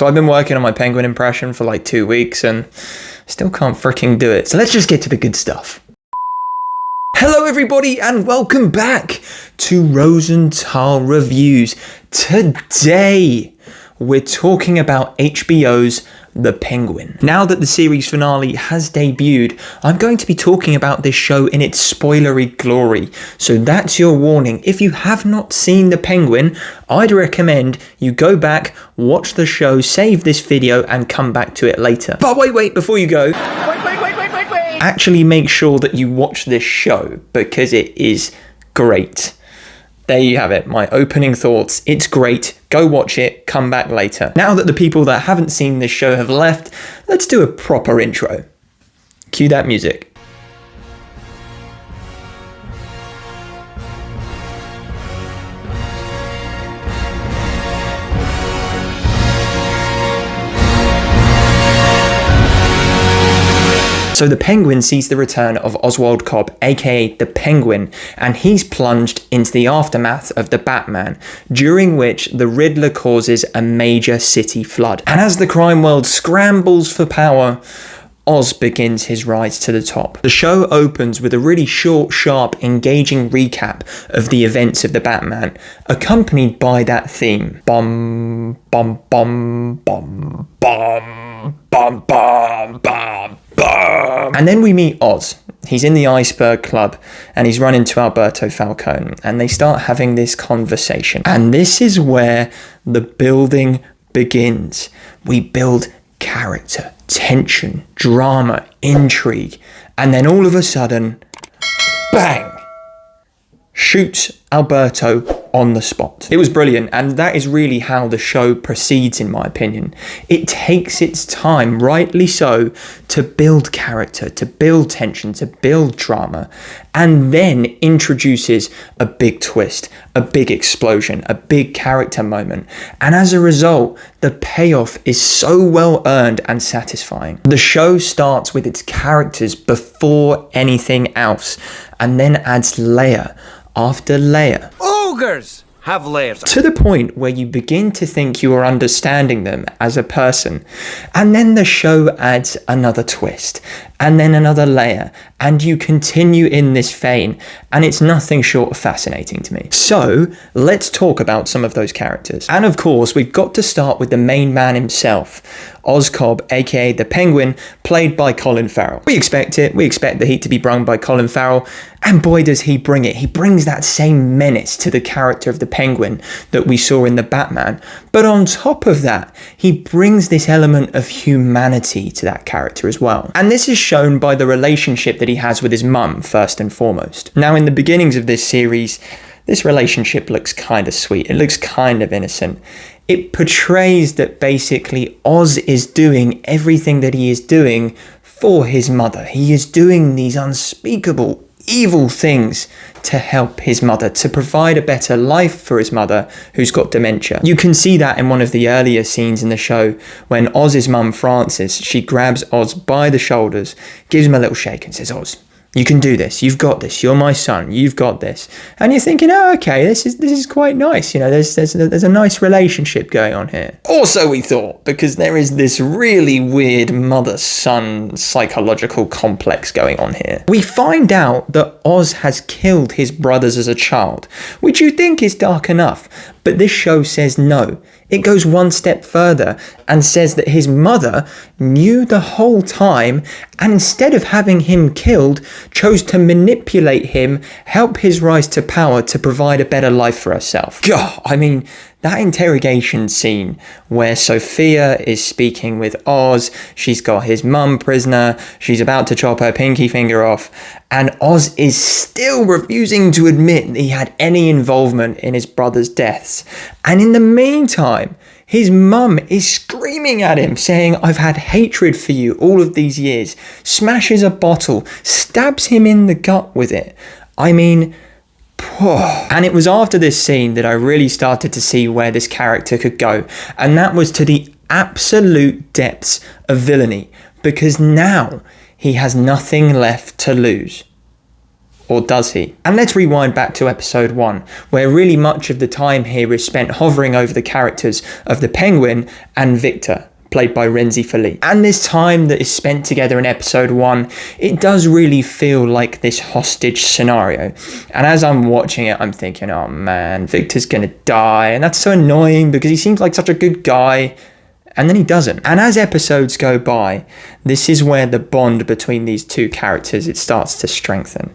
So I've been working on my penguin impression for like 2 weeks and still can't freaking do it. So let's just get to the good stuff. Hello everybody and welcome back to Rosenthal Reviews. Today we're talking about HBO's The Penguin. Now that the series finale has debuted, I'm going to be talking about this show in its spoilery glory. So that's your warning. If you have not seen The Penguin, I'd recommend you go back, watch the show, save this video and come back to it later. But wait, before you go, actually make sure that you watch this show because it is great. There you have it, my opening thoughts. It's great. Go watch it, come back later. Now that the people that haven't seen this show have left, let's do a proper intro. Cue that music. So the Penguin sees the return of Oswald Cobb, aka the Penguin, and he's plunged into the aftermath of the Batman, during which the Riddler causes a major city flood. And as the crime world scrambles for power, Oz begins his rise to the top. The show opens with a really short, sharp, engaging recap of the events of the Batman, accompanied by that theme. Bum, bum, bum, bum, bum, bum, bum, bum. And then we meet Oz. He's in the Iceberg Club and he's run into Alberto Falcone and they start having this conversation. And this is where the building begins. We build character, tension, drama, intrigue, and then all of a sudden, bang! Shoots Alberto on the spot. It was brilliant, and that is really how the show proceeds, in my opinion. It takes its time, rightly so, to build character, to build tension, to build drama, and then introduces a big twist, a big explosion, a big character moment. And as a result, the payoff is so well earned and satisfying. The show starts with its characters before anything else, and then adds layer after layer. Ogres have layers. To the point where you begin to think you are understanding them as a person. And then the show adds another twist, and then another layer, and you continue in this vein, and it's nothing short of fascinating to me. So let's talk about some of those characters. And of course, we've got to start with the main man himself, Oz Cobb, aka the Penguin, played by Colin Farrell. We expect it. We expect the heat to be brung by Colin Farrell, and boy does he bring it. He brings that same menace to the character of the Penguin that we saw in the Batman. But on top of that, he brings this element of humanity to that character as well. And this is shown by the relationship that he has with his mum, first and foremost. Now, in the beginnings of this series, this relationship looks kind of sweet. It looks kind of innocent. It portrays that basically Oz is doing everything that he is doing for his mother. He is doing these unspeakable, evil things to help his mother, to provide a better life for his mother who's got dementia. You can see that in one of the earlier scenes in the show when Oz's mum, Frances, she grabs Oz by the shoulders, gives him a little shake and says, "Oz, you can do this. You've got this. You're my son. You've got this." And you're thinking, oh, okay, this is quite nice. You know, there's a nice relationship going on here. Also, we thought, because there is this really weird mother-son psychological complex going on here. We find out that Oz has killed his brothers as a child, which you think is dark enough, but this show says no. It goes one step further and says that his mother knew the whole time and instead of having him killed, chose to manipulate him, help his rise to power to provide a better life for herself. God, I mean, that interrogation scene where Sophia is speaking with Oz, she's got his mum prisoner, she's about to chop her pinky finger off, and Oz is still refusing to admit that he had any involvement in his brother's deaths. And in the meantime, his mum is screaming at him, saying, "I've had hatred for you all of these years," smashes a bottle, stabs him in the gut with it. I mean, and it was after this scene that I really started to see where this character could go, and that was to the absolute depths of villainy, because now he has nothing left to lose. or does he? And let's rewind back to episode 1, where really much of the time here is spent hovering over the characters of the Penguin and Victor, played by Rhenzy Feliz. And this time that is spent together in episode 1, it does really feel like this hostage scenario. And as I'm watching it, I'm thinking, oh man, Victor's gonna die. And that's so annoying because he seems like such a good guy. And then he doesn't. And as episodes go by, this is where the bond between these two characters, it starts to strengthen.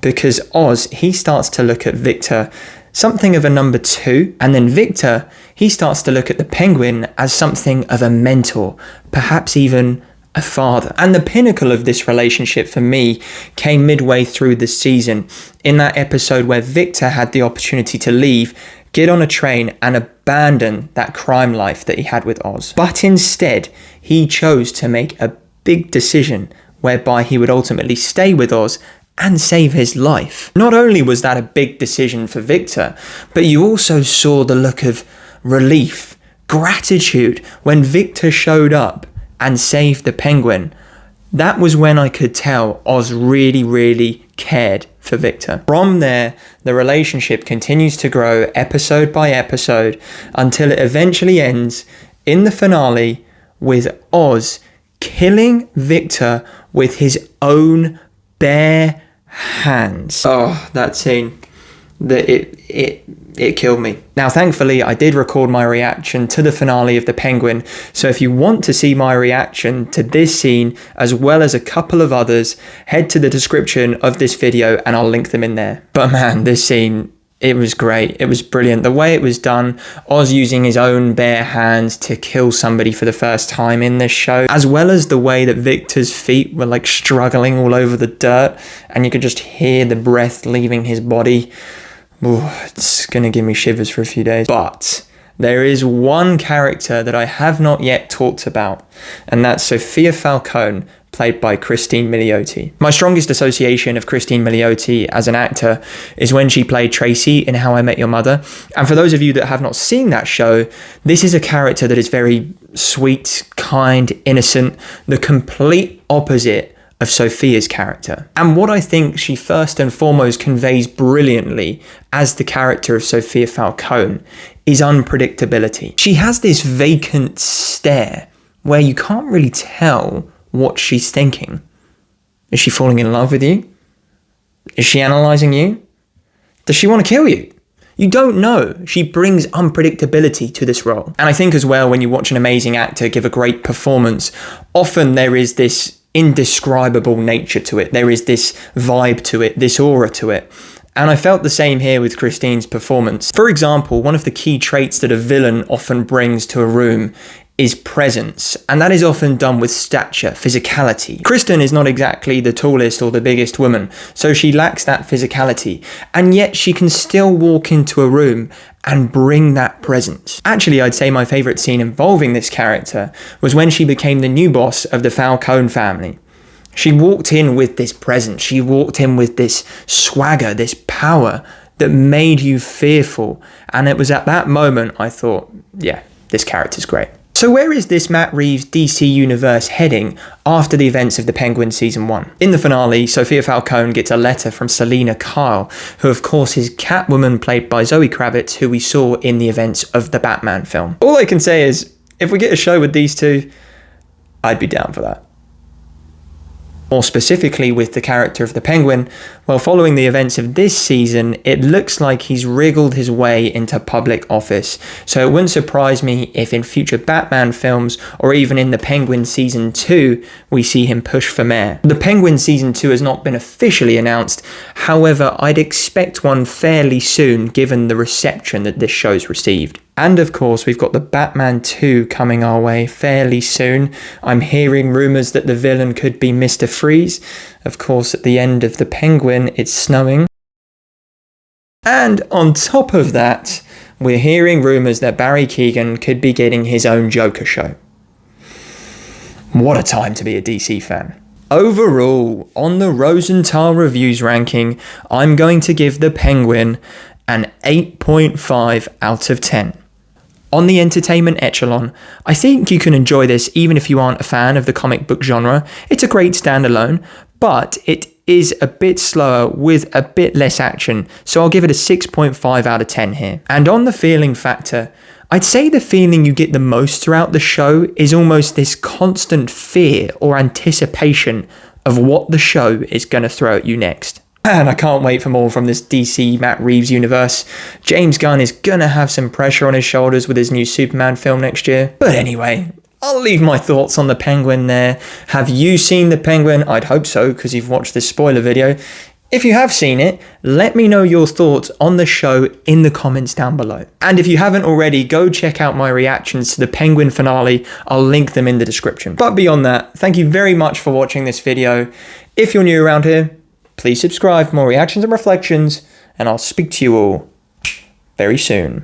Because Oz, he starts to look at Victor something of a number 2, and then Victor, he starts to look at the Penguin as something of a mentor, perhaps even a father. And the pinnacle of this relationship for me came midway through the season, in that episode where Victor had the opportunity to leave, get on a train and abandon that crime life that he had with Oz. But instead, he chose to make a big decision whereby he would ultimately stay with Oz and save his life. Not only was that a big decision for Victor, but you also saw the look of relief, gratitude when Victor showed up and saved the Penguin. That was when I could tell Oz really cared for Victor. From there, the relationship continues to grow episode by episode until it eventually ends in the finale with Oz killing Victor with his own bare hands. Oh, that scene. It killed me. Now, thankfully, I did record my reaction to the finale of The Penguin, so if you want to see my reaction to this scene, as well as a couple of others, head to the description of this video and I'll link them in there. But man, this scene, it was great. It was brilliant. The way it was done, Oz using his own bare hands to kill somebody for the first time in this show, as well as the way that Victor's feet were like struggling all over the dirt and you could just hear the breath leaving his body. Ooh, it's gonna give me shivers for a few days. But there is one character that I have not yet talked about, and that's Sofia Falcone, played by Cristin Milioti. My strongest association of Cristin Milioti as an actor is when she played Tracy in How I Met Your Mother. And for those of you that have not seen that show, this is a character that is very sweet, kind, innocent, the complete opposite of Sofia's character. And what I think she first and foremost conveys brilliantly as the character of Sofia Falcone is unpredictability. She has this vacant stare where you can't really tell what she's thinking. Is she falling in love with you? Is she analysing you? Does she want to kill you? You don't know. She brings unpredictability to this role. And I think as well, when you watch an amazing actor give a great performance, often there is this indescribable nature to it. There is this vibe to it, this aura to it. And I felt the same here with Cristin's performance. For example, one of the key traits that a villain often brings to a room is presence, and that is often done with stature, physicality. Cristin is not exactly the tallest or the biggest woman, so she lacks that physicality, and yet she can still walk into a room and bring that presence. Actually, I'd say my favourite scene involving this character was when she became the new boss of the Falcone family. She walked in with this presence, she walked in with this swagger, this power that made you fearful, and it was at that moment I thought, yeah, this character's great. So where is this Matt Reeves DC universe heading after the events of The Penguin Season 1? In the finale, Sofia Falcone gets a letter from Selena Kyle, who of course is Catwoman played by Zoe Kravitz, who we saw in the events of the Batman film. All I can say is, if we get a show with these two, I'd be down for that. More specifically with the character of the Penguin, well, following the events of this season, it looks like he's wriggled his way into public office. So it wouldn't surprise me if in future Batman films, or even in The Penguin Season 2, we see him push for mayor. The Penguin Season 2 has not been officially announced, however, I'd expect one fairly soon given the reception that this show's received. And of course, we've got the Batman 2 coming our way fairly soon. I'm hearing rumours that the villain could be Mr. Freeze. Of course, at the end of The Penguin, it's snowing. And on top of that, we're hearing rumours that Barry Keoghan could be getting his own Joker show. What a time to be a DC fan. Overall, on the Rosenthal Reviews ranking, I'm going to give The Penguin an 8.5 out of 10. on the entertainment echelon. I think you can enjoy this even if you aren't a fan of the comic book genre. It's a great standalone, but it is a bit slower with a bit less action, so I'll give it a 6.5 out of 10 here. And on the feeling factor, I'd say the feeling you get the most throughout the show is almost this constant fear or anticipation of what the show is going to throw at you next. And I can't wait for more from this DC Matt Reeves universe. James Gunn is gonna have some pressure on his shoulders with his new Superman film next year. But anyway, I'll leave my thoughts on The Penguin there. Have you seen The Penguin? I'd hope so, because you've watched this spoiler video. If you have seen it, let me know your thoughts on the show in the comments down below. And if you haven't already, go check out my reactions to the Penguin finale. I'll link them in the description. But beyond that, thank you very much for watching this video. If you're new around here, please subscribe for more reactions and reflections, and I'll speak to you all very soon.